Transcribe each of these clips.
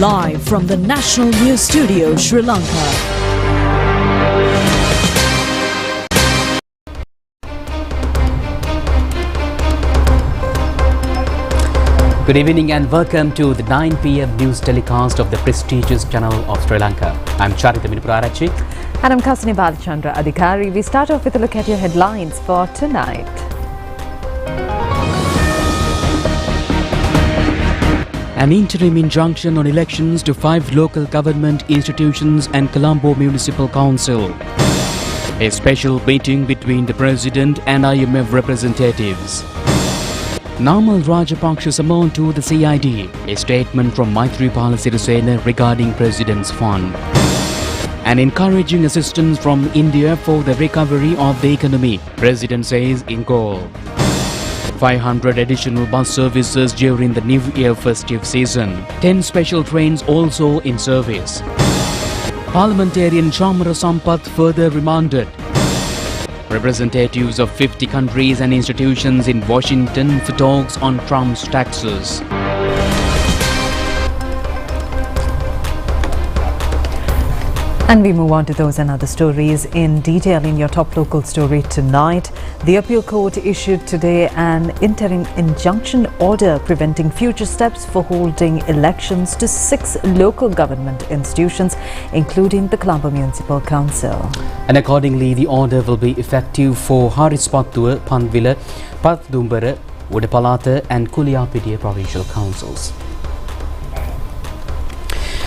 Live from the National News Studio, Sri Lanka. Good evening and welcome to the 9 p.m. news telecast of the prestigious Channel of Sri Lanka. I'm Charita Minipurarachi. And I'm Kasini Balachandra Adhikari. We start off with a look at your headlines for tonight. An interim injunction on elections to 5 local government institutions and Colombo Municipal Council. A special meeting between the President and IMF representatives. Namal Rajapaksa summoned to the CID. A statement from Maithripala Sirisena regarding President's fund. And encouraging assistance from India for the recovery of the economy, President says in goal. 500 additional bus services during the New Year festive season. 10 special trains also in service. Parliamentarian Chamara Sampath further remanded. Representatives of 50 countries and institutions in Washington for talks on Trump's taxes. And we move on to those and other stories in detail in your top local story tonight. The appeal court issued today an interim injunction order preventing future steps for holding elections to 6 local government institutions, including the Colombo Municipal Council. And accordingly, the order will be effective for Harispattuwa, Panvila, Patdumbara, Udapalata and Kuliapitiya provincial councils.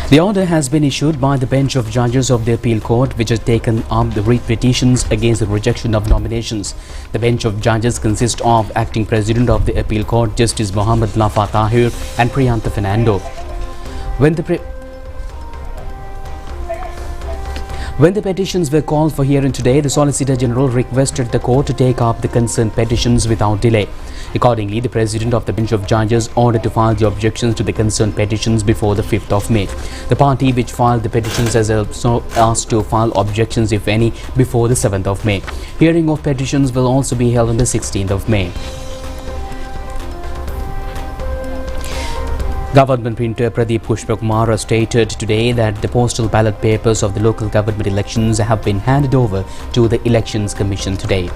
The order has been issued by the bench of judges of the appeal court, which has taken up the writ petitions against the rejection of nominations. The bench of judges consists of acting president of the appeal court, Justice Mohammad Lafa Tahir and Priyantha Fernando. When the petitions were called for hearing today, the Solicitor General requested the court to take up the concerned petitions without delay. Accordingly, the President of the Bench of Judges ordered to file the objections to the concerned petitions before the 5th of May. The party which filed the petitions has also asked to file objections, if any, before the 7th of May. Hearing of petitions will also be held on the 16th of May. Government printer Pradeep Pushpakumar stated today that the postal ballot papers of the local government elections have been handed over to the Elections Commission today.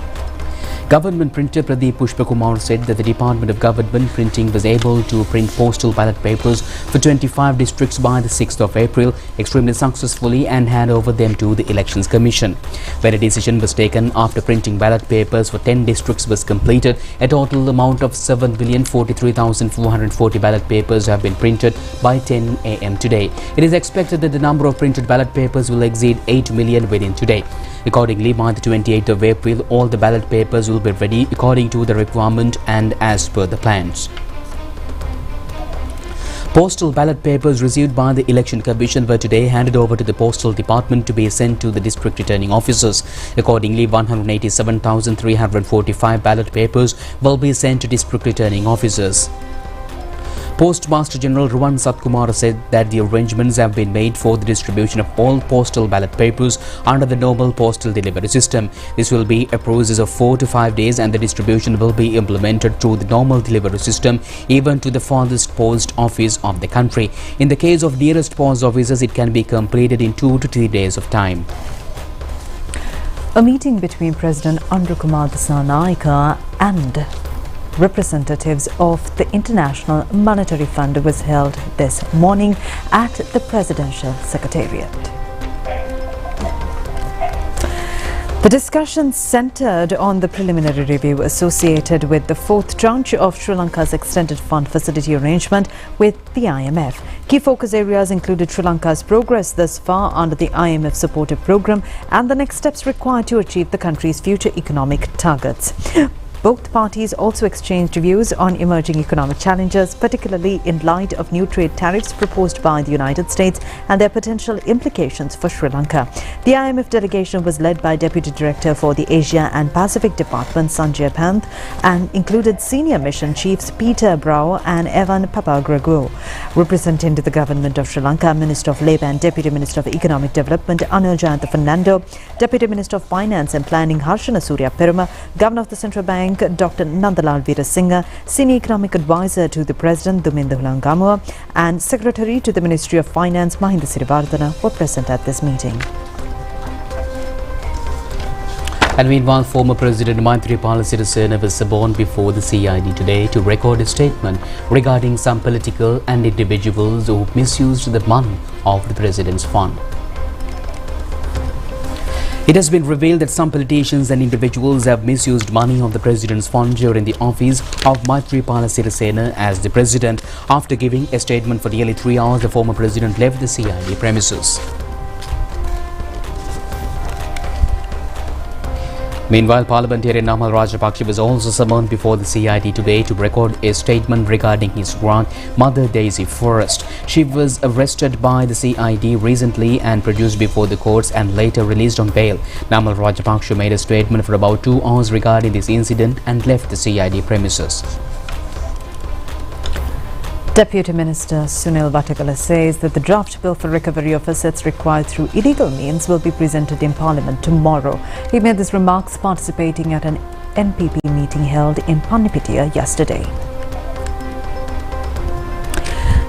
Government printer Pradeep Pushpakumar said that the Department of Government Printing was able to print postal ballot papers for 25 districts by the 6th of April extremely successfully and hand over them to the Elections Commission. When a decision was taken after printing ballot papers for 10 districts was completed, a total amount of 7,043,440 ballot papers have been printed by 10 a.m. today. It is expected that the number of printed ballot papers will exceed 8 million within today. Accordingly, by the 28th of April, all the ballot papers will be ready according to the requirement and as per the plans. Postal ballot papers received by the Election Commission were today handed over to the Postal Department to be sent to the district returning officers. Accordingly, 187,345 ballot papers will be sent to district returning officers. Postmaster General Ruwan Satkumar said that the arrangements have been made for the distribution of all postal ballot papers under the normal postal delivery system. This will be a process of 4 to 5 days and the distribution will be implemented through the normal delivery system even to the farthest post office of the country. In the case of nearest post offices, it can be completed in 2 to 3 days of time. A meeting between President Andrukumar Dissanayake and representatives of the International Monetary Fund was held this morning at the Presidential Secretariat. The discussion centered on the preliminary review associated with the 4th tranche of Sri Lanka's extended fund facility arrangement with the IMF. Key focus areas included Sri Lanka's progress thus far under the IMF supportive program and the next steps required to achieve the country's future economic targets. Both parties also exchanged views on emerging economic challenges, particularly in light of new trade tariffs proposed by the United States and their potential implications for Sri Lanka. The IMF delegation was led by Deputy Director for the Asia and Pacific Department Sanjay Panth and included senior mission chiefs Peter Brau and Evan Papagrego. Representing the government of Sri Lanka, Minister of Labour and Deputy Minister of Economic Development Anil Jayantha Fernando, Deputy Minister of Finance and Planning Harshana Surya Peruma, Governor of the Central Bank Bank Dr. Nandalal Veerasinghe, Senior Economic Advisor to the President Dumindu Hulangamua and Secretary to the Ministry of Finance Mahinda Sirivardhana were present at this meeting. And meanwhile, former President Maithripala Sirisena was summoned before the CID today to record a statement regarding some political and individuals who misused the money of the President's fund. It has been revealed that some politicians and individuals have misused money of the President's fund during the office of Maithripala Sirisena as the President. After giving a statement for nearly 3 hours, the former President left the CID premises. Meanwhile, Parliamentarian Namal Rajapaksa was also summoned before the CID today to record a statement regarding his grandmother Daisy Forrest. She was arrested by the CID recently and produced before the courts and later released on bail. Namal Rajapaksa made a statement for about 2 hours regarding this incident and left the CID premises. Deputy Minister Sunil Vattakala says that the draft bill for recovery of assets required through illegal means will be presented in Parliament tomorrow. He made these remarks participating at an NPP meeting held in Pannipitiya yesterday.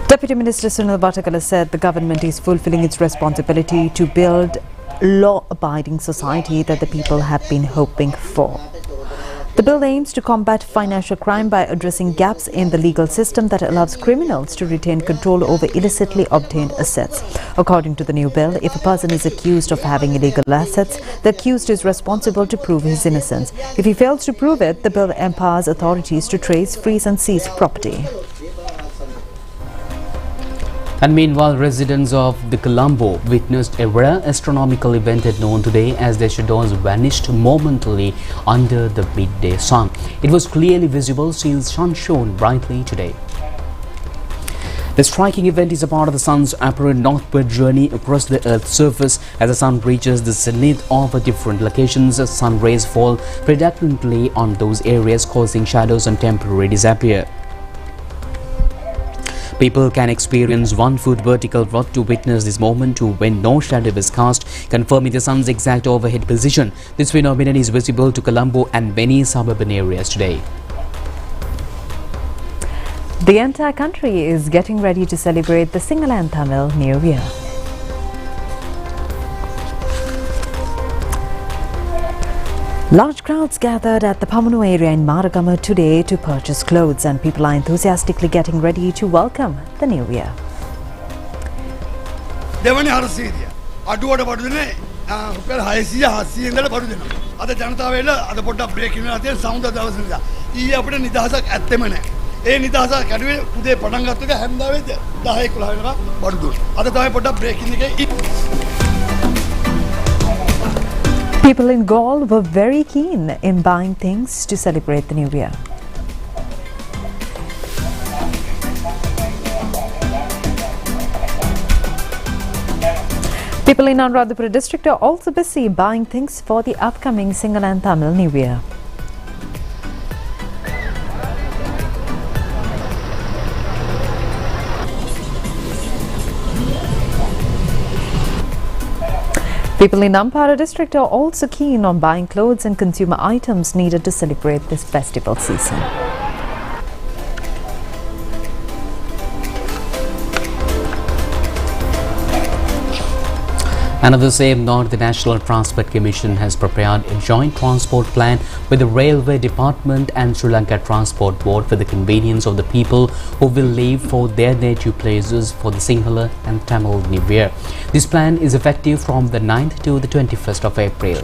Deputy Minister Sunil Vattakala said the government is fulfilling its responsibility to build law-abiding society that the people have been hoping for. The bill aims to combat financial crime by addressing gaps in the legal system that allows criminals to retain control over illicitly obtained assets. According to the new bill, if a person is accused of having illegal assets, the accused is responsible to prove his innocence. If he fails to prove it, the bill empowers authorities to trace, freeze and seize property. And meanwhile, residents of the Colombo witnessed a rare astronomical event at noon today as their shadows vanished momentarily under the midday sun. It was clearly visible since sun shone brightly today. The striking event is a part of the sun's apparent northward journey across the Earth's surface. As the sun reaches the zenith of different locations, sun rays fall predominantly on those areas, causing shadows and temporarily disappear. People can experience 1 foot vertical drop to witness this moment when no shadow is cast, confirming the sun's exact overhead position. This phenomenon is visible to Colombo and many suburban areas today. The entire country is getting ready to celebrate the Sinhala and Tamil New Year. Large crowds gathered at the Pamunu area in Maragama today to purchase clothes, and people are enthusiastically getting ready to welcome the new year. දෙවනි 400 අඩුවට බඩු දෙන්නේ රුපියල් 600 ඉඳලා බඩු දෙනවා. අද ජනතාව වෙලා අද පොඩ්ඩක් බ්‍රේක් වෙනවා තියෙන සමුද දවස් නිසා. ඊයේ අපිට නිදහසක් ඇත්තෙම නැහැ. ඒ නිදහසක් කඩුවේ උදේ පටන් ගත්ත එක හැන්දාවේ 10 11 වෙනකම් බඩු දුන්නා. අද තමයි පොඩ්ඩක් බ්‍රේක් ඉන්න එකේ People in Gaul were very keen in buying things to celebrate the new year. People in Anuradhapura district are also busy buying things for the upcoming Sinhala and Tamil New Year. People in Ampara district are also keen on buying clothes and consumer items needed to celebrate this festival season. And on the same note, the National Transport Commission has prepared a joint transport plan with the Railway Department and Sri Lanka Transport Board for the convenience of the people who will leave for their native places for the Sinhala and Tamil New Year. This plan is effective from the 9th to the 21st of April.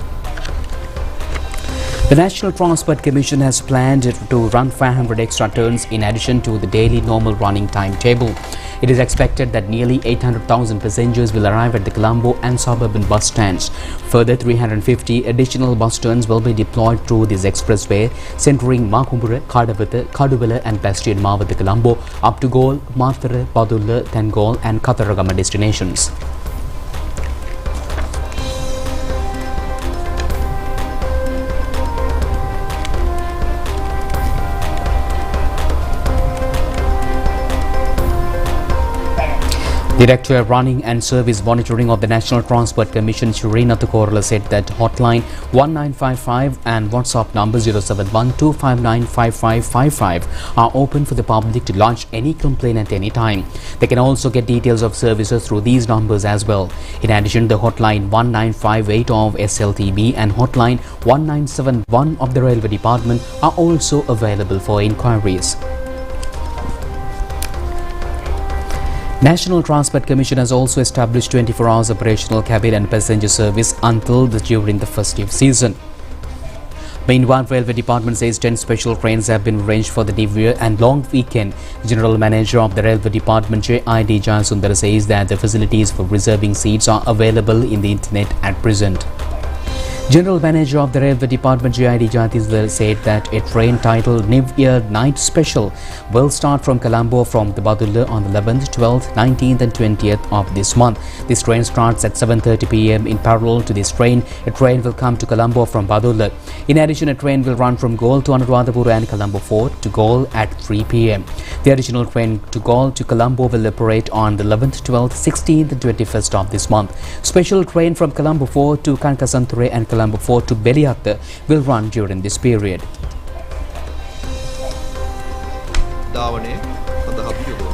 The National Transport Commission has planned to run 500 extra turns in addition to the daily normal running timetable. It is expected that nearly 800,000 passengers will arrive at the Colombo and suburban bus stands. Further, 350 additional bus turns will be deployed through this expressway, centering Makumbura, Kaduvela and Bastian Mawatha Colombo up to Gaul, Mathura, Padulla, Tengol and Katharagama destinations. Director Running and Service Monitoring of the National Transport Commission, Shireen Athukorla, said that hotline 1955 and WhatsApp number 071-259-5555 are open for the public to lodge any complaint at any time. They can also get details of services through these numbers as well. In addition, the hotline 1958 of SLTB and hotline 1971 of the Railway Department are also available for inquiries. National Transport Commission has also established 24 hours operational cabin and passenger service during the festive season. Meanwhile, Railway Department says 10 special trains have been arranged for the New Year and long weekend. General Manager of the Railway Department, J.I.D. Jayasundar, says that the facilities for reserving seats are available in the internet at present. General Manager of the Railway Department, J.I.D. Jayasundar, said that a train titled New Year Night Special will start from Colombo from the Badulla on the 11th, 12th, 19th and 20th of this month. This train starts at 7:30 p.m. In parallel to this train, a train will come to Colombo from Badulla. In addition, a train will run from Galle to Anuradhapura and Colombo Fort to Galle at 3 p.m. The additional train to Galle to Colombo will operate on the 11th, 12th, 16th and 21st of this month. Special train from Colombo Fort to Kankasanture and Colombo Fort to Beliatta will run during this period.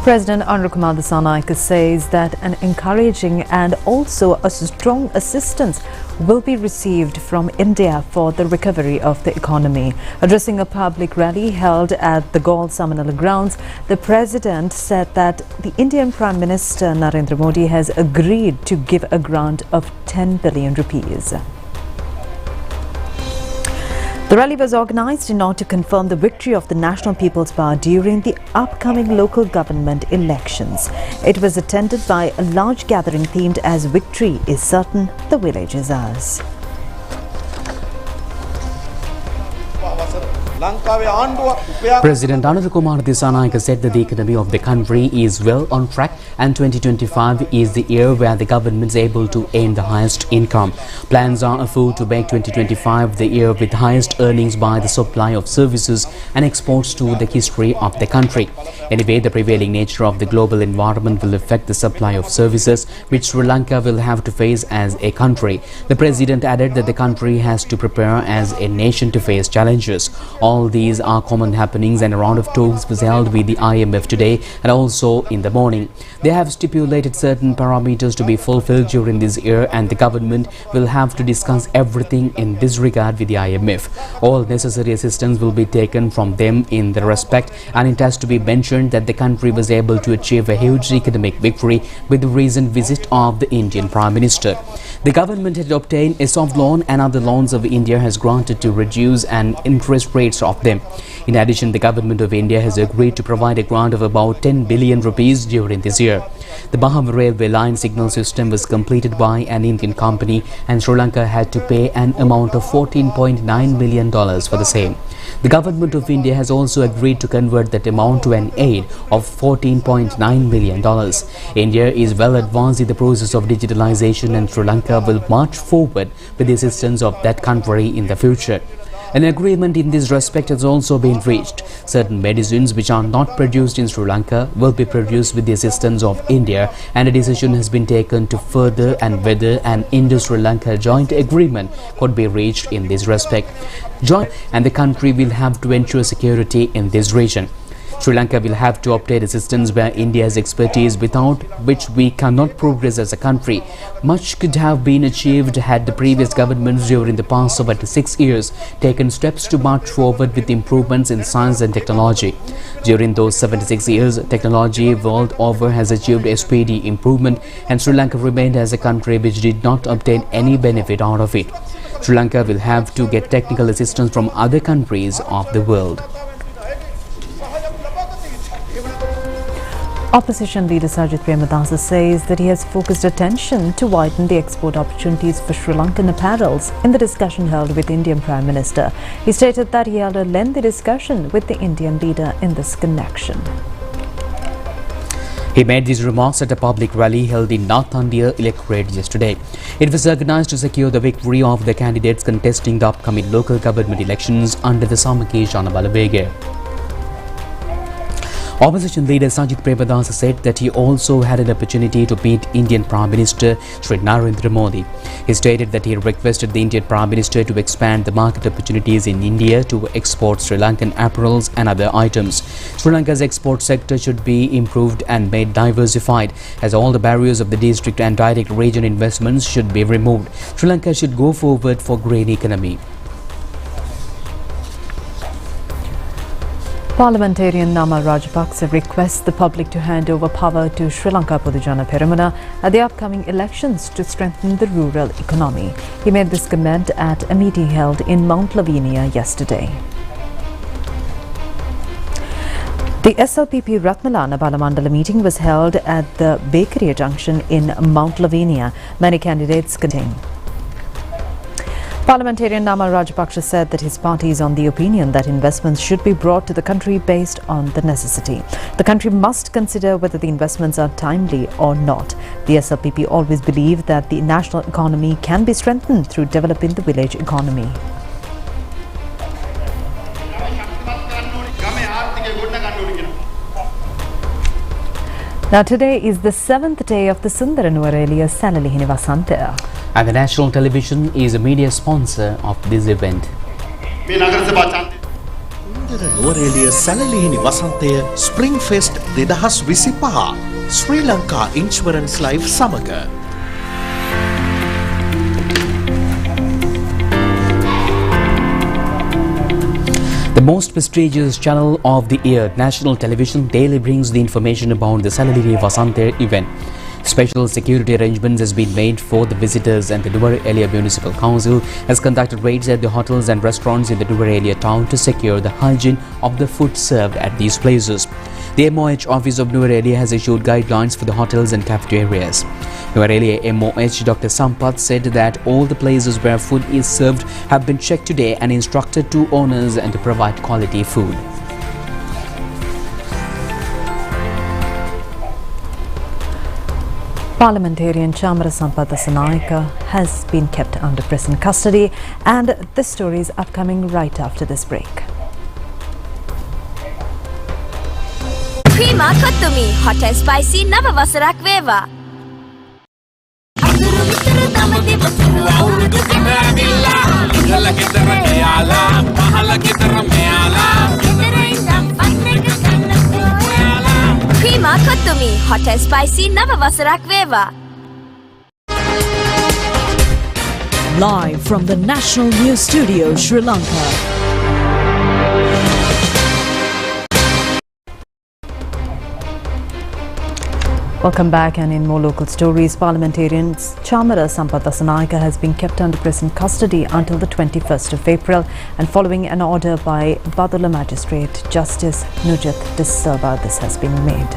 President Anurukumar Dissanayake says that an encouraging and also a strong assistance will be received from India for the recovery of the economy. Addressing a public rally held at the Galle Samanala grounds, the President said that the Indian Prime Minister Narendra Modi has agreed to give a grant of 10 billion rupees. The rally was organised in order to confirm the victory of the National People's Power during the upcoming local government elections. It was attended by a large gathering themed as "Victory is certain, the village is ours." President Anurukumar Dissanayake said that the economy of the country is well on track and 2025 is the year where the government is able to aim the highest income. Plans are afoot to make 2025 the year with highest earnings by the supply of services and exports to the history of the country. Anyway, the prevailing nature of the global environment will affect the supply of services which Sri Lanka will have to face as a country. The President added that the country has to prepare as a nation to face challenges. All these are common happenings, and a round of talks was held with the IMF today and also in the morning. They have stipulated certain parameters to be fulfilled during this year, and the government will have to discuss everything in this regard with the IMF. All necessary assistance will be taken from them in the respect, and it has to be mentioned that the country was able to achieve a huge economic victory with the recent visit of the Indian Prime Minister. The government had obtained a soft loan and other loans of India has granted to reduce and interest rates of them. In addition, the government of India has agreed to provide a grant of about 10 billion rupees during this year. The Baham railway line signal system was completed by an Indian company, and Sri Lanka had to pay an amount of $14.9 million for the same. The government of India has also agreed to convert that amount to an aid of $14.9 million. India is well advanced in the process of digitalization, and Sri Lanka will march forward with the assistance of that country in the future. An agreement in this respect has also been reached. Certain medicines which are not produced in Sri Lanka will be produced with the assistance of India, and a decision has been taken to further and whether an Indo-Sri Lanka joint agreement could be reached in this respect. And the country will have to ensure security in this region. Sri Lanka will have to obtain assistance where India has expertise, without which we cannot progress as a country. Much could have been achieved had the previous governments during the past 76 years taken steps to march forward with improvements in science and technology. During those 76 years, technology world over has achieved a speedy improvement, and Sri Lanka remained as a country which did not obtain any benefit out of it. Sri Lanka will have to get technical assistance from other countries of the world. Opposition leader Sajith Premadasa says that he has focused attention to widen the export opportunities for Sri Lankan apparels in the discussion held with Indian Prime Minister. He stated that he held a lengthy discussion with the Indian leader in this connection. He made these remarks at a public rally held in North India electorate yesterday. It was organised to secure the victory of the candidates contesting the upcoming local government elections under the Samaki Jana Balabege. Opposition leader Sajith Premadasa said that he also had an opportunity to meet Indian Prime Minister Sri Narendra Modi. He stated that he requested the Indian Prime Minister to expand the market opportunities in India to export Sri Lankan apparels and other items. Sri Lanka's export sector should be improved and made diversified, as all the barriers of the district and direct region investments should be removed. Sri Lanka should go forward for green economy. Parliamentarian Nama Rajapaksa requests the public to hand over power to Sri Lanka Podujana Peramuna at the upcoming elections to strengthen the rural economy. He made this comment at a meeting held in Mount Lavinia yesterday. The SLPP Ratmalana Balamandala meeting was held at the Bakery Junction in Mount Lavinia. Many candidates contained. Parliamentarian Nama Rajapaksa said that his party is on the opinion that investments should be brought to the country based on the necessity. The country must consider whether the investments are timely or not. The SLPP always believed that the national economy can be strengthened through developing the village economy. Now today is the 7th day of the Sundaranuvareliya Salalihini Vasantaya. And the national television is a media sponsor of this event. Sundaranuvareliya Salalihini Vasantaya Spring Fest 2025 Sri Lanka Insurance Life Samaga. The most prestigious channel of the year, national television, daily brings the information about the Salalihini Vasantaya event. Special security arrangements has been made for the visitors, and the Nuwara Municipal Council has conducted raids at the hotels and restaurants in the Nuwara town to secure the hygiene of the food served at these places. The MOH office of Nuwara has issued guidelines for the hotels and cafeterias. Nuwara MOH Dr. Sampath said that all the places where food is served have been checked today and instructed to owners and to provide quality food. Parliamentarian Chamara Sampath Naika has been kept under prison custody, and this story is upcoming right after this break. Creama Kottumi hot and spicy nava wasarak weva. Creama Kottumi hot and spicy nava wasarak weva. Live from the National News Studio, Sri Lanka. Welcome back, and in more local stories, Parliamentarian Chamara Sampath Naika has been kept under prison custody until the 21st of April, and following an order by Badula Magistrate Justice Nujat Disserva, this has been made.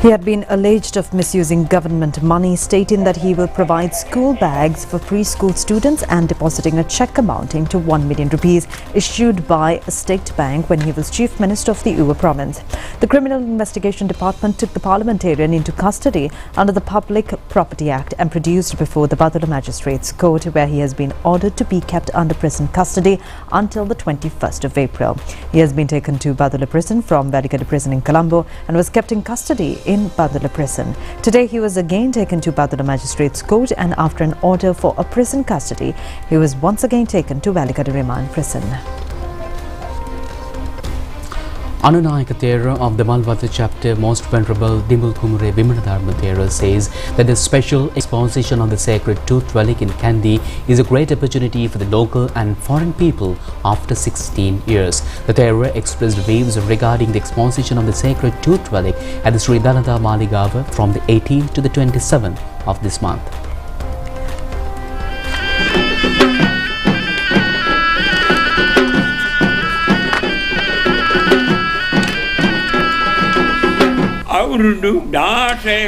He had been alleged of misusing government money, stating that he will provide school bags for preschool students and depositing a cheque amounting to 1 million rupees issued by a state bank when he was Chief Minister of the Uva province. The Criminal Investigation Department took the parliamentarian into custody under the Public Property Act and produced before the Badula Magistrates Court, where he has been ordered to be kept under prison custody until the 21st of April. He has been taken to Badula Prison from Valikada Prison in Colombo and was kept in custody in Badula Prison. Today he was again taken to Badula Magistrates Court, and after an order for a prison custody, he was once again taken to Valikada Remand Prison. Anunayaka Thera of the Malvata chapter, Most Venerable Dimul Kumure Vimaradharma Thera, says that the special exposition on the sacred tooth relic in Kandy is a great opportunity for the local and foreign people after 16 years. The Thera expressed views regarding the exposition of the sacred tooth relic at the Sri Dhanada Maligava from the 18th to the 27th of this month.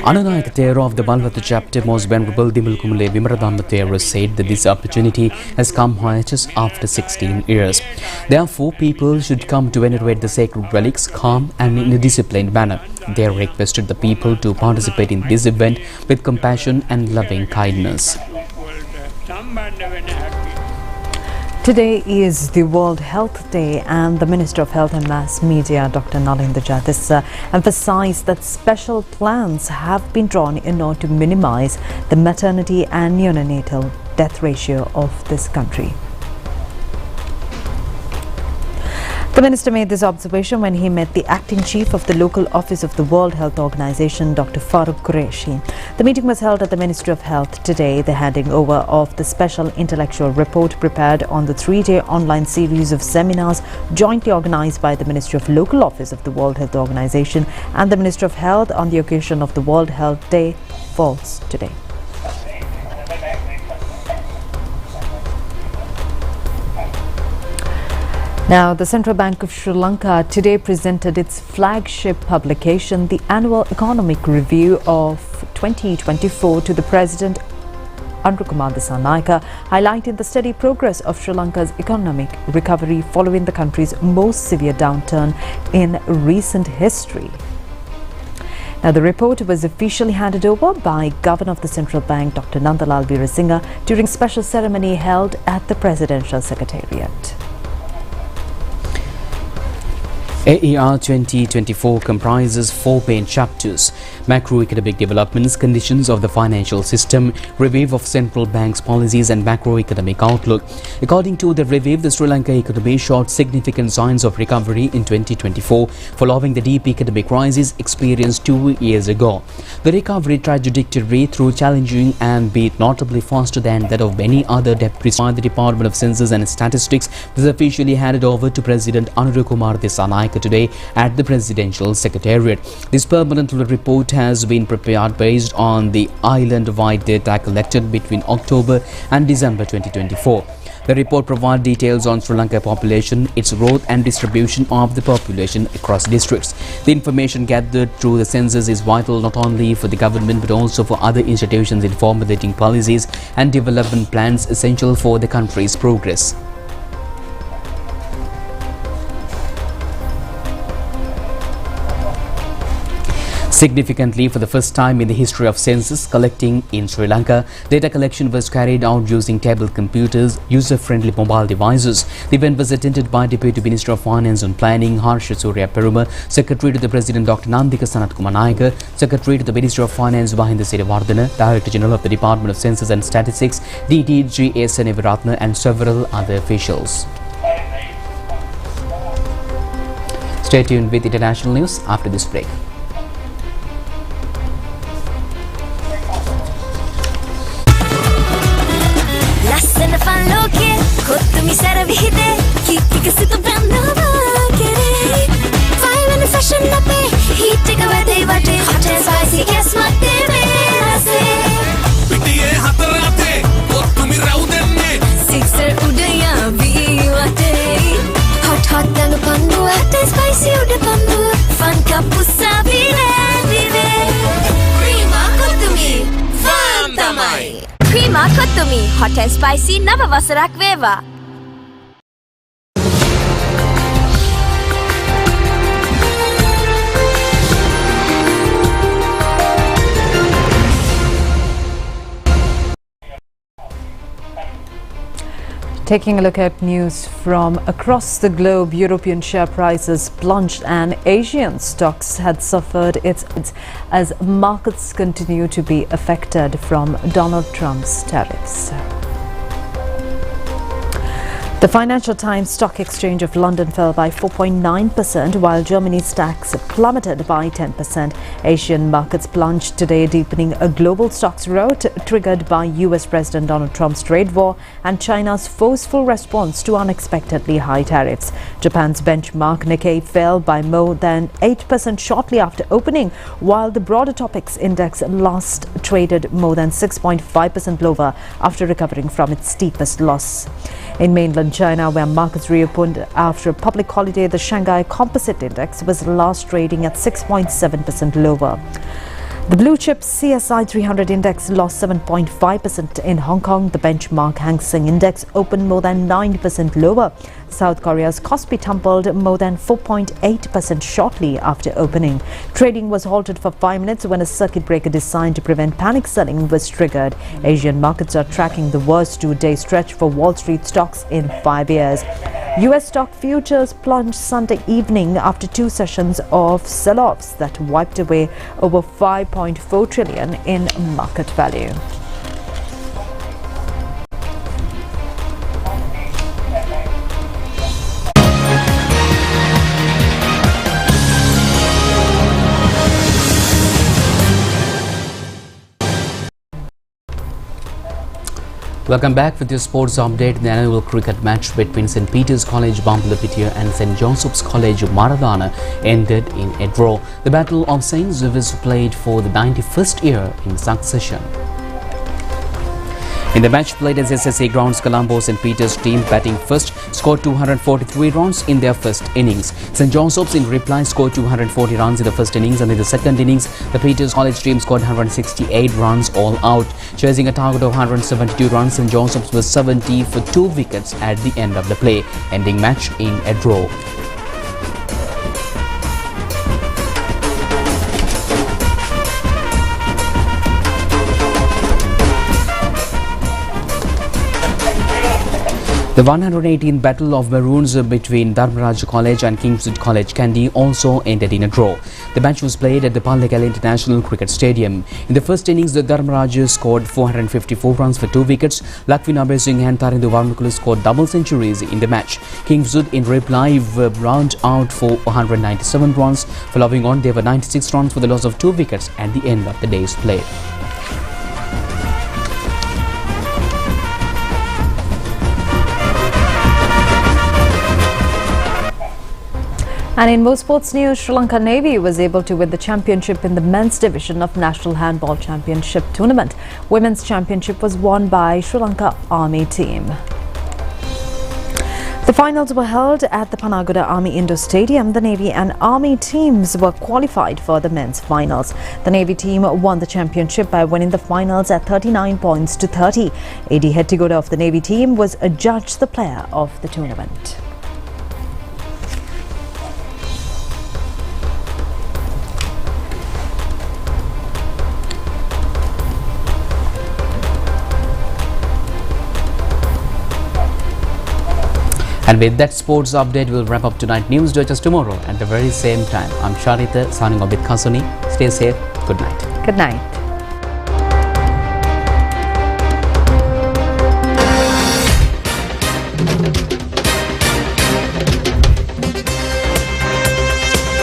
Anunayaka Thera of the Malvata chapter, Most Venerable Dimul Kumule Vimaradharma Thera, said that this opportunity has come just after 16 years. Therefore, people should come to venerate the sacred relics calm and in a disciplined manner. They requested the people to participate in this event with compassion and loving kindness. Today is the World Health Day, and the Minister of Health and Mass Media, Dr. Nalendra Jadis, emphasized that special plans have been drawn in order to minimize the maternity and neonatal death ratio of this country. The minister made this observation when he met the acting chief of the local office of the World Health Organization, Dr. Farooq Qureshi. The meeting was held at the Ministry of Health today. The handing over of the special intellectual report prepared on the 3-day online series of seminars jointly organized by the Ministry of Local Office of the World Health Organization and the Ministry of Health on the occasion of the World Health Day falls today. Now, the Central Bank of Sri Lanka today presented its flagship publication, the Annual Economic Review of 2024, to the President Anurukumar Dissanayake, highlighting the steady progress of Sri Lanka's economic recovery following the country's most severe downturn in recent history. Now, the report was officially handed over by Governor of the Central Bank, Dr. Nandalal Veerasinghe, during a special ceremony held at the Presidential Secretariat. AER 2024 comprises 4 main chapters: macroeconomic developments, conditions of the financial system, review of central bank's policies and macroeconomic outlook. According to the review, the Sri Lanka economy showed significant signs of recovery in 2024 following the deep economic crisis experienced 2 years ago. The recovery trajectory, through challenging and be notably faster than that of many other deputies by the Department of Census and Statistics, was officially handed over to President Anurukumar Dissanayake today at the Presidential Secretariat. This permanent report has been prepared based on the island-wide data collected between October and December 2024. The report provides details on Sri Lanka population, its growth and distribution of the population across districts. The information gathered through the census is vital not only for the government but also for other institutions in formulating policies and development plans essential for the country's progress. Significantly, for the first time in the history of census collecting in Sri Lanka, data collection was carried out using table computers, user-friendly mobile devices. The event was attended by Deputy Minister of Finance and Planning Harsha Surya Peruma, Secretary to the President Dr. Nandika Sanatkumar Nayaka, Secretary to the Minister of Finance Mahinda Sirivardhana, Director General of the Department of Census and Statistics DDG S. Nevaratna, and several other officials. Stay tuned with international news after this break. Prima Kottumi, hot and spicy Nava Vasarak Veva. Taking a look at news from across the globe, European share prices plunged and Asian stocks had suffered as markets continue to be affected from Donald Trump's tariffs. The Financial Times Stock Exchange of London fell by 4.9%, while Germany's DAX plummeted by 10%. Asian markets plunged today, deepening a global stocks rout triggered by US President Donald Trump's trade war and China's forceful response to unexpectedly high tariffs. Japan's benchmark Nikkei fell by more than 8% shortly after opening, while the broader Topix index last traded more than 6.5% lower after recovering from its steepest loss. In mainland China, where markets reopened after a public holiday, the Shanghai Composite Index was last trading at 6.7% lower. The blue chip CSI 300 index lost 7.5% in Hong Kong. The benchmark Hang Seng index opened more than 9% lower. South Korea's Kospi tumbled more than 4.8% shortly after opening. Trading was halted for 5 minutes when a circuit breaker designed to prevent panic selling was triggered. Asian markets are tracking the worst 2-day stretch for Wall Street stocks in 5 years. US stock futures plunged Sunday evening after 2 sessions of sell-offs that wiped away over 5.4 trillion in market value. Welcome back with your sports update. The annual cricket match between St. Peter's College, Bambalapitiya and St. Joseph's College, Maradana ended in a draw. The Battle of St. Xavier's played for the 91st year in succession. In the match played at SSA grounds, Colombo St. Peter's team batting first scored 243 runs in their first innings. St. Joseph's in reply scored 240 runs in the first innings, and in the second innings, the Peters College team scored 168 runs all out. Chasing a target of 172 runs, St. Joseph's was 70 for 2 wickets at the end of the play, ending match in a draw. The 118th Battle of Maroons between Dharmaraj College and Kingswood College, Kandy also ended in a draw. The match was played at the Pallekele International Cricket Stadium. In the first innings, the Dharmaraj scored 454 runs for 2 wickets. Lakvinabe Singh and Tarindu Varmakulu scored double centuries in the match. Kingswood in reply were round out for 197 runs. Following on, there were 96 runs for the loss of 2 wickets at the end of the day's play. And in more sports news, Sri Lanka Navy was able to win the championship in the men's division of National Handball Championship tournament. Women's championship was won by Sri Lanka Army team. The finals were held at the Panagoda Army Indoor Stadium. The Navy and Army teams were qualified for the men's finals. The Navy team won the championship by winning the finals at 39 points to 30. AD Hettigoda of the Navy team was adjudged the player of the tournament. And with that sports update, we'll wrap up tonight news. Do it just tomorrow at the very same time. I'm Sharita signing off with Kasuni. Stay safe. Good night. Good night.